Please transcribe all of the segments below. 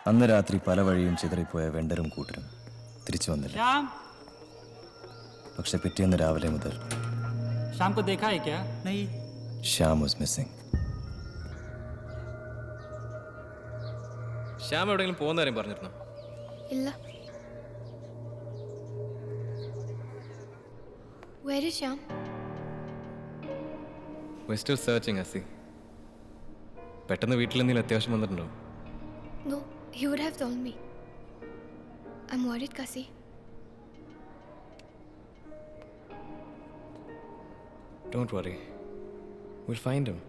അന്ന് രാത്രി പല വഴിയും ചിതറിപ്പോയ വെണ്ടറും കൂട്ടരും തിരിച്ചു വന്നില്ല. പക്ഷെ പിറ്റേന്ന് രാവിലെ മുതൽ ശ്യാം വാസ് മിസ്സിംഗ്. ശ്യാം എവിടെയെങ്കിലും പോകുന്ന കാര്യം പറഞ്ഞിരുന്നോ? ഇല്ല. Where is Shyam? We're still searching, Asi. പെട്ടെന്ന് വീട്ടിൽ എന്തെങ്കിലും അത്യാവശ്യം വന്നിട്ടുണ്ടോ? No, he would have told me. I'm worried, Kasi. Don't worry. We'll find him.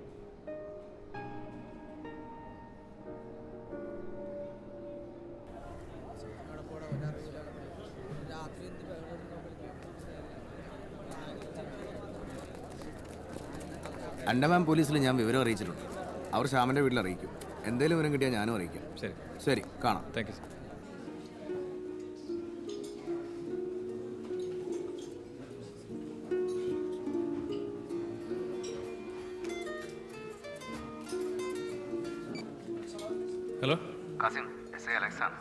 Andaman പോലീസിൽ ഞാൻ വിവരം അറിയിച്ചിട്ടുണ്ട്. അവർ ശ്യാമിൻ്റെ വീട്ടിൽ അറിയിക്കും. എന്തെങ്കിലും വിവരം കിട്ടിയാൽ ഞാനും അറിയിക്കാം. ശരി ശരി, കാണാം. Thank you sir. Hello Kasim, S I Alex ആണ്.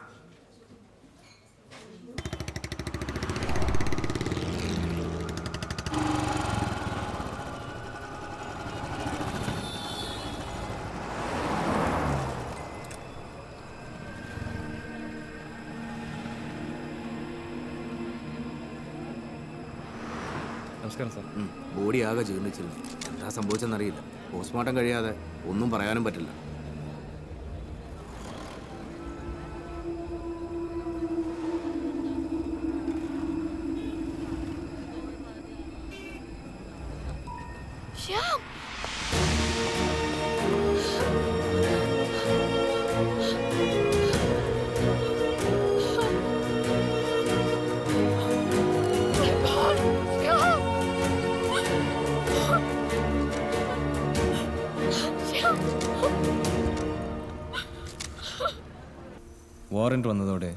നമസ്കാരം സാർ. ബോഡി ആകെ ജീർണിച്ചിരുന്നു. എന്താ സംഭവിച്ചെന്നറിയില്ല. പോസ്റ്റ്മോർട്ടം കഴിയാതെ ഒന്നും പറയാനും പറ്റില്ല. Shyam! വാറന്റ് വന്നതോടെ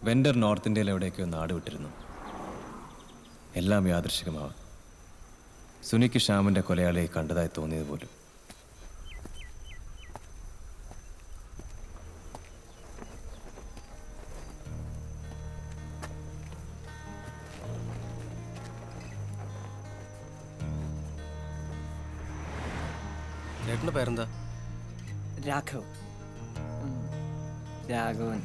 വെണ്ടർ നോർത്ത് ഇന്ത്യയിൽ എവിടേക്കോ നാട് വിട്ടിരുന്നു. എല്ലാം യാദൃശികമാവാം. സുനിക്ക് ശ്യാമിൻ്റെ കൊലയാളിയെ കണ്ടതായി തോന്നിയത് പോലും. ചേട്ടൻ്റെ പേരെന്താ? രാഘവ്. രാഘവൻ.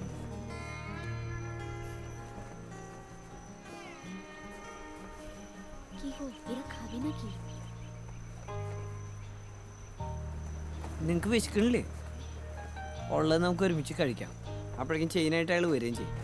നിങ്ങക്ക് വിശക്കണില്ലേ? ഉള്ളത് നമുക്ക് ഒരുമിച്ച് കഴിക്കാം. അപ്പോഴേക്കും ചെയിനായിട്ട് അയാൾ വരികയും ചെയ്യും.